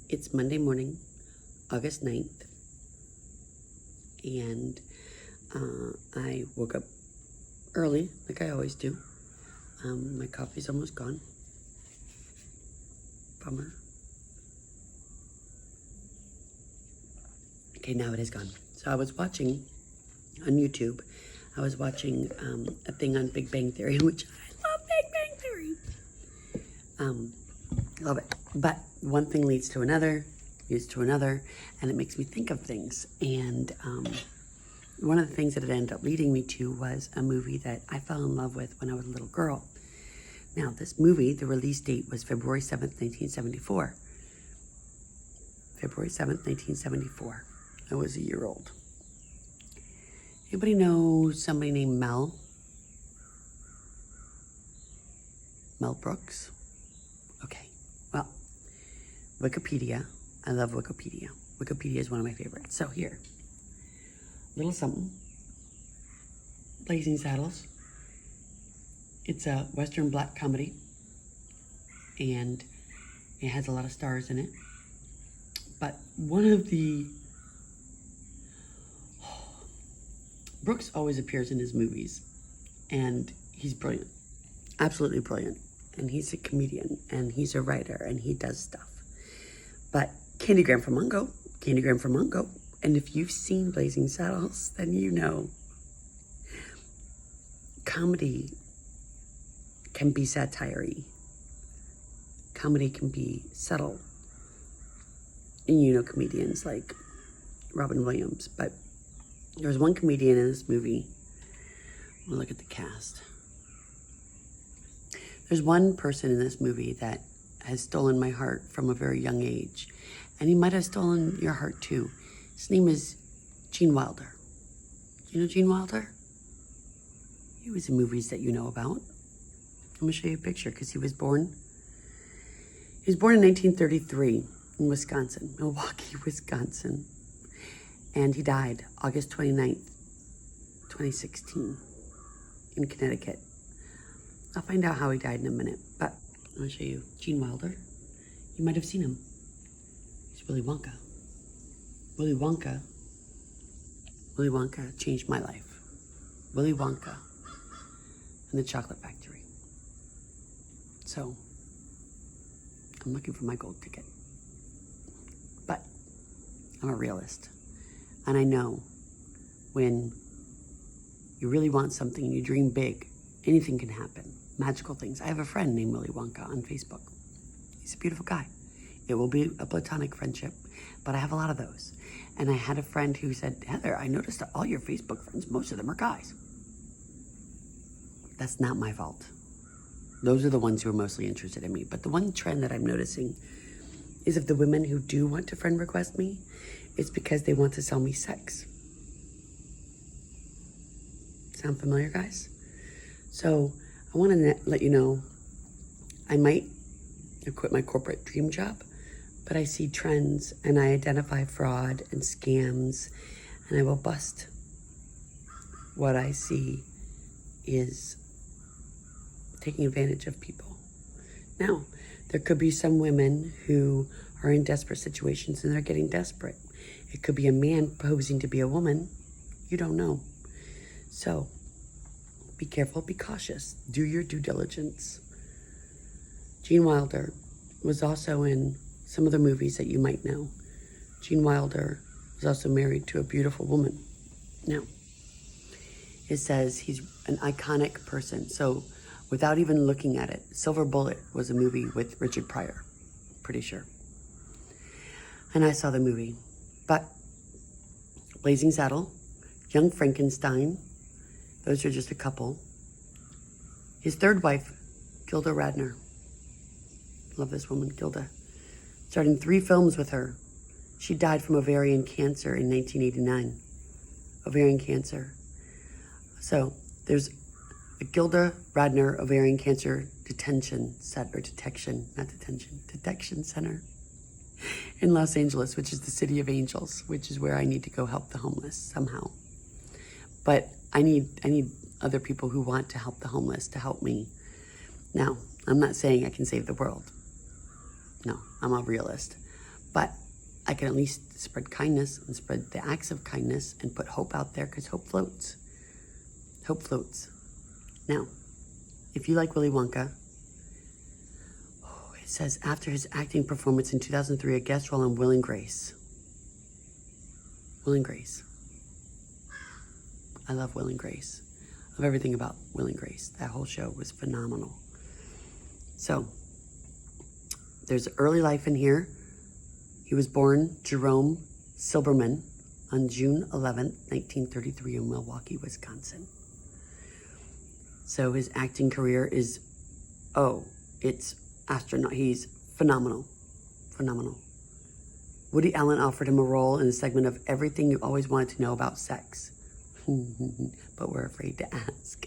It's Monday morning, August 9th, and I woke up early, like I always do. My coffee's almost gone. Bummer. Okay, now it is gone. So I was watching on YouTube, I was watching a thing on Big Bang Theory, which I love Big Bang Theory. Love it. But one thing leads to another, and it makes me think of things. And one of the things that it ended up leading me to was a movie that I fell in love with when I was a little girl. Now, this movie, the release date was February 7th, 1974. February 7th, 1974. I was a year old. Anybody know somebody named Mel? Mel Brooks? Okay, well, Wikipedia. I love Wikipedia. Wikipedia is one of my favorites. So here, little something. Blazing Saddles. It's a Western black comedy, and it has a lot of stars in it. But one of the... Brooks always appears in his movies, and he's brilliant. Absolutely brilliant. And he's a comedian, and he's a writer, and he does stuff. But Candygram for Mungo. And if you've seen Blazing Saddles, then you know comedy can be satire-y. Comedy can be subtle. And you know comedians like Robin Williams. But there was one comedian in this movie. We'll look at the cast. There's one person in this movie that has stolen my heart from a very young age. And he might have stolen your heart too. His name is Gene Wilder. Do you know Gene Wilder? He was in movies that you know about. I'm gonna show you a picture because he was born in 1933 in Wisconsin, Milwaukee, Wisconsin. And he died August 29th, 2016 in Connecticut. I'll find out how he died in a minute, but I'm gonna show you Gene Wilder. You might have seen him. He's Willy Wonka. Willy Wonka changed my life. Willy Wonka and the Chocolate Factory. So, I'm looking for my gold ticket. But I'm a realist. And I know when you really want something and you dream big, anything can happen. Magical things. I have a friend named Willy Wonka on Facebook. He's a beautiful guy. It will be a platonic friendship, but I have a lot of those. And I had a friend who said, Heather, I noticed that all your Facebook friends, most of them are guys. That's not my fault. Those are the ones who are mostly interested in me. But the one trend that I'm noticing is of the women who do want to friend request me, it's because they want to sell me sex. Sound familiar, guys? So I want to let you know, I might have quit my corporate dream job, but I see trends and I identify fraud and scams, and I will bust what I see is taking advantage of people. Now, there could be some women who are in desperate situations and they're getting desperate. It could be a man posing to be a woman. You don't know. So, be careful, be cautious. Do your due diligence. Gene Wilder was also in some of the movies that you might know. Gene Wilder was also married to a beautiful woman. Now, it says he's an iconic person. So, without even looking at it, Silver Bullet was a movie with Richard Pryor, pretty sure. And I saw the movie. But Blazing Saddle, Young Frankenstein, those are just a couple. His third wife, Gilda Radner. Love this woman, Gilda. Started in 3 films with her. She died from ovarian cancer in 1989. Ovarian cancer. So there's a Gilda Radner Ovarian Cancer Detection Center in Los Angeles, which is the city of angels, which is where I need to go help the homeless somehow. But I need other people who want to help the homeless to help me. Now, I'm not saying I can save the world. No, I'm a realist. But I can at least spread kindness and spread the acts of kindness and put hope out there, because hope floats. Hope floats. Now, if you like Willy Wonka, it says, after his acting performance in 2003, a guest role on Will and Grace. Will and Grace. I love Will and Grace. I love everything about Will and Grace. That whole show was phenomenal. So, there's early life in here. He was born Jerome Silberman on June 11th, 1933 in Milwaukee, Wisconsin. So his acting career is, it's astronaut. He's phenomenal, phenomenal. Woody Allen offered him a role in a segment of Everything You Always Wanted to Know About Sex. But we're afraid to ask.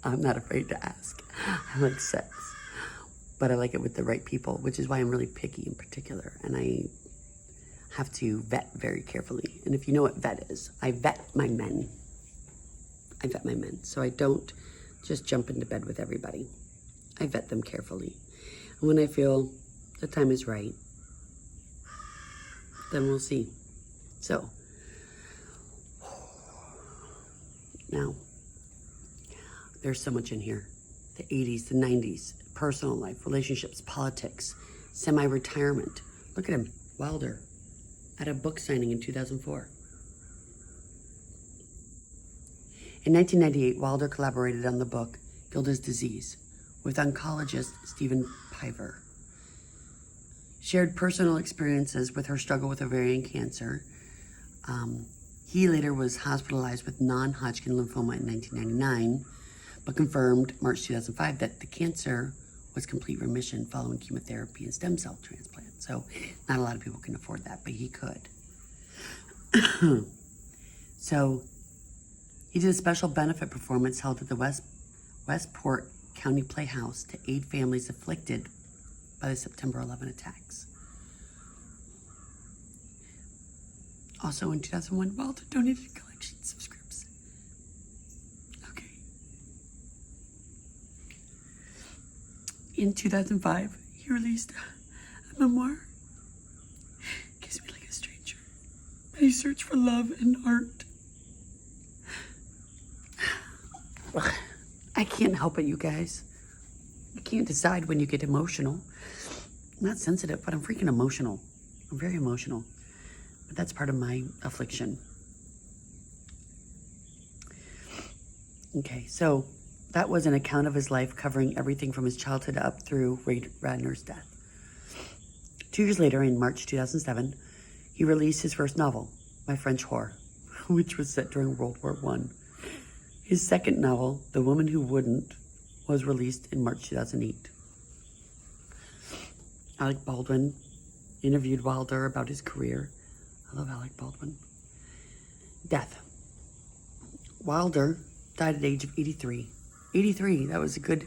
I'm not afraid to ask. I like sex. But I like it with the right people, which is why I'm really picky in particular. And I have to vet very carefully. And if you know what vet is, I vet my men. I vet my men. So I don't just jump into bed with everybody. I vet them carefully. And when I feel the time is right, then we'll see. So, now, there's so much in here. The 80s, the 90s, personal life, relationships, politics, semi-retirement. Look at him, Wilder, at a book signing in 2004. In 1998, Wilder collaborated on the book Gilda's Disease with oncologist Stephen Piver. Shared personal experiences with her struggle with ovarian cancer. He later was hospitalized with non-Hodgkin lymphoma in 1999, but confirmed March 2005 that the cancer was complete remission following chemotherapy and stem cell transplant. So not a lot of people can afford that, but he could. So he did a special benefit performance held at the Westport County Playhouse to aid families afflicted by the September 11 attacks. Also in 2001, Wilder donated collections of scripts. Okay. In 2005, he released a memoir, Kiss Me Like a Stranger, and he searched for love and art. I can't help it, you guys. You can't decide when you get emotional. I'm not sensitive, but I'm freaking emotional. I'm very emotional. But that's part of my affliction. Okay, so that was an account of his life covering everything from his childhood up through Ray Radner's death. 2 years later, in March 2007, he released his first novel, My French Whore, which was set during World War I. His second novel, The Woman Who Wouldn't, was released in March 2008. Alec Baldwin interviewed Wilder about his career. I love Alec Baldwin. Death. Wilder died at the age of 83. 83, that was a good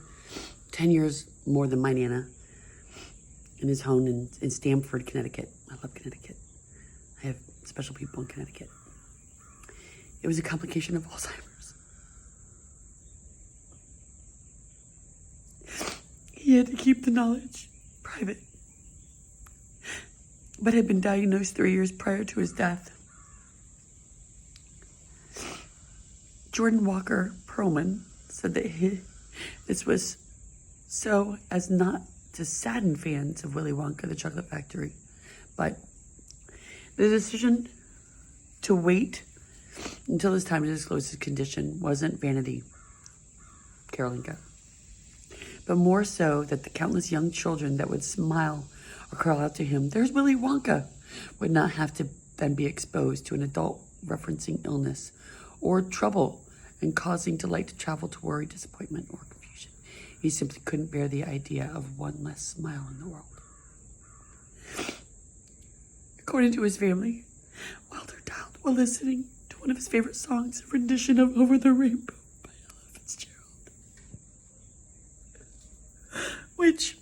10 years more than my Nana, in his home in Stamford, Connecticut. I love Connecticut. I have special people in Connecticut. It was a complication of Alzheimer's. He had to keep the knowledge private, but had been diagnosed 3 years prior to his death. Jordan Walker Perlman said that this was so as not to sadden fans of Willy Wonka, the Chocolate Factory, but the decision to wait until his time to disclose his condition wasn't vanity, Carolinka, but more so that the countless young children that would smile or call out to him, "There's Willy Wonka," would not have to then be exposed to an adult referencing illness or trouble and causing delight to travel to worry, disappointment, or confusion. He simply couldn't bear the idea of one less smile in the world. According to his family, Wilder died while listening to one of his favorite songs, a rendition of Over the Rainbow by Ella Fitzgerald. Which,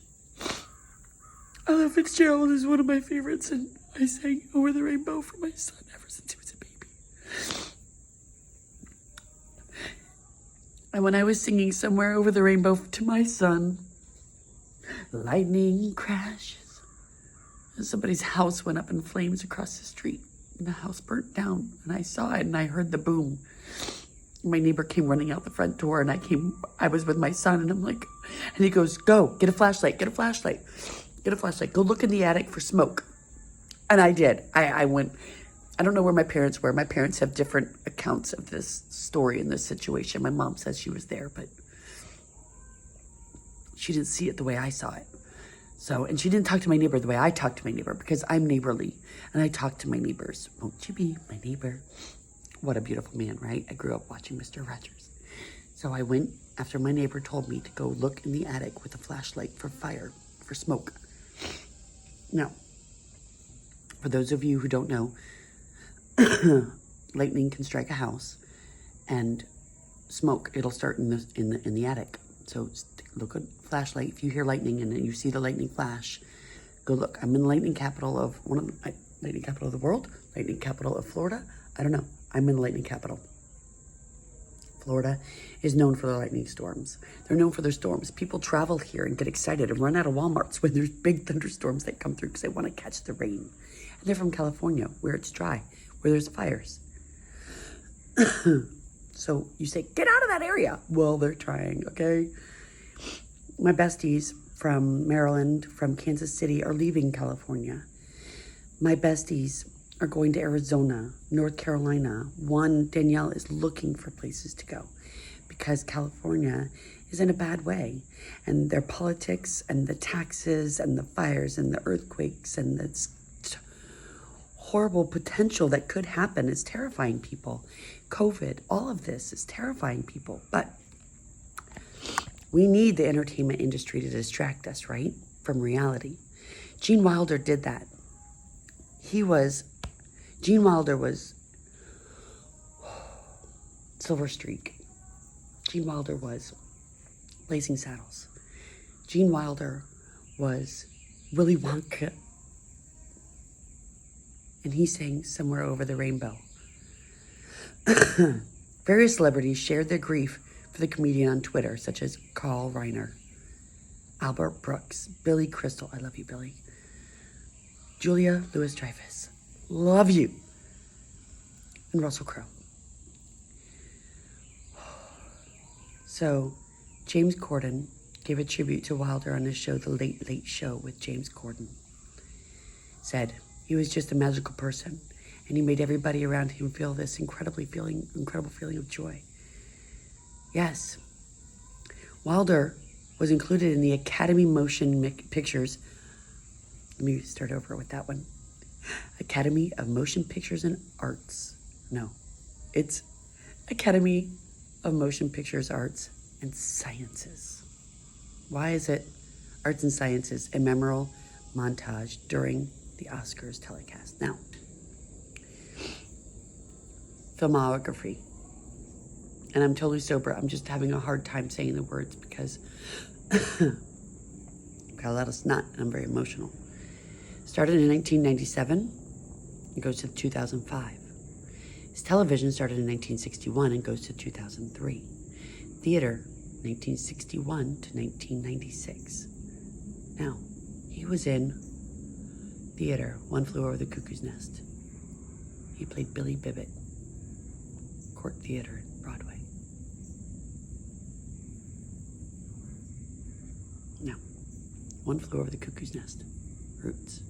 Ella Fitzgerald is one of my favorites, and I sang Over the Rainbow for my son ever since he was a baby. And when I was singing Somewhere Over the Rainbow to my son, lightning crashes And somebody's house went up in flames across the street. And the house burnt down. And I saw it and I heard the boom. My neighbor came running out the front door and I was with my son and I'm like, and he goes, go, get a flashlight, get a flashlight, get a flashlight. Go look in the attic for smoke. And I did. I went, I don't know where my parents were. My parents have different accounts of this story and this situation. My mom says she was there, but she didn't see it the way I saw it. So, and she didn't talk to my neighbor the way I talk to my neighbor because I'm neighborly and I talk to my neighbors. Won't you be my neighbor? What a beautiful man, right? I grew up watching Mr. Rogers. So I went after my neighbor told me to go look in the attic with a flashlight for fire, for smoke. Now, for those of you who don't know, lightning can strike a house and smoke, it'll start in the attic. So look at flashlight. If you hear lightning and you see the lightning flash, go look. I'm in the lightning capital of lightning capital of the world, lightning capital of Florida. I don't know. I'm in the lightning capital. Florida is known for their lightning storms. They're known for their storms. People travel here and get excited and run out of Walmarts when there's big thunderstorms that come through because they want to catch the rain. And they're from California, where it's dry, where there's fires. So you say, get out of that area. Well, they're trying, okay? My besties from Maryland, from Kansas City are leaving California. My besties are going to Arizona, North Carolina. One, Danielle, is looking for places to go because California is in a bad way. And their politics and the taxes and the fires and the earthquakes and the horrible potential that could happen is terrifying people. COVID, all of this is terrifying people. But we need the entertainment industry to distract us, right, from reality. Gene Wilder did that. Gene Wilder was Silver Streak. Gene Wilder was Blazing Saddles. Gene Wilder was Willy Wonka. And he sang Somewhere Over the Rainbow. Various celebrities shared their grief for the comedian on Twitter, such as Carl Reiner, Albert Brooks, Billy Crystal, I love you, Billy, Julia Louis-Dreyfus, love you, and Russell Crowe. So James Corden gave a tribute to Wilder on his show, The Late Late Show with James Corden. Said he was just a magical person, and he made everybody around him feel this incredible feeling of joy. Yes, Wilder was included in the Academy Motion Pictures. Let me start over with that one. Academy of Motion Pictures and Arts. No, it's Academy of Motion Pictures, Arts and Sciences. Why is it Arts and Sciences, a memorable montage during the Oscars telecast? Now, filmography. And I'm totally sober. I'm just having a hard time saying the words because I've got a lot of snot and I'm very emotional. Started in 1997 and goes to 2005. His television started in 1961 and goes to 2003. Theater, 1961 to 1996. Now, he was in theater, One Flew Over the Cuckoo's Nest. He played Billy Bibbit, Court Theater, Broadway. Now, One Flew Over the Cuckoo's Nest, Roots.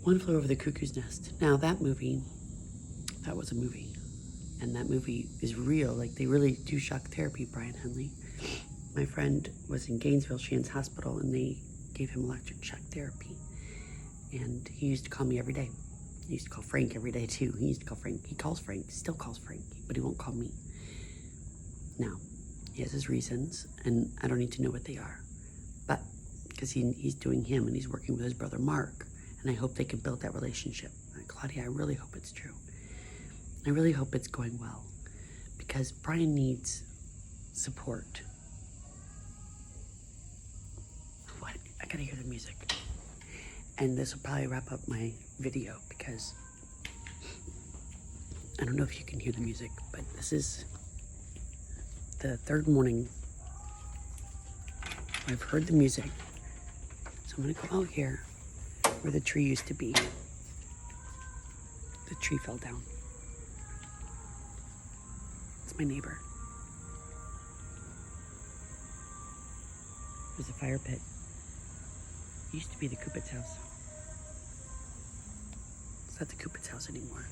One Flew Over the Cuckoo's Nest. Now, that was a movie. And that movie is real. Like, they really do shock therapy, Brian Henley. My friend was in Gainesville, Shands Hospital, and they gave him electric shock therapy. And he used to call me every day. He used to call Frank every day, too. He calls Frank, still calls Frank, but he won't call me. Now, he has his reasons, and I don't need to know what they are. But, because he's doing him, and he's working with his brother Mark, and I hope they can build that relationship. Claudia, I really hope it's true. I really hope it's going well, because Brian needs support. What? I gotta hear the music. And this will probably wrap up my video, because I don't know if you can hear the music, but this is the third morning I've heard the music. So I'm gonna go out here where the tree used to be. The tree fell down. It's my neighbor. There's a fire pit. It used to be the Cupid's house. It's not the Cupid's house anymore.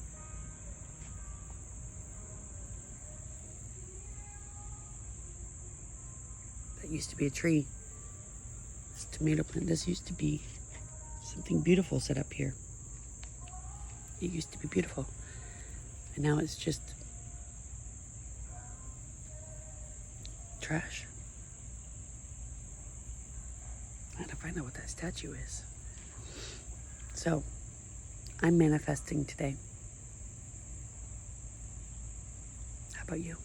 That used to be a tree. This tomato plant, this used to be something beautiful set up here. It used to be beautiful. And now it's just trash. I gotta find out what that statue is. So, I'm manifesting today. How about you?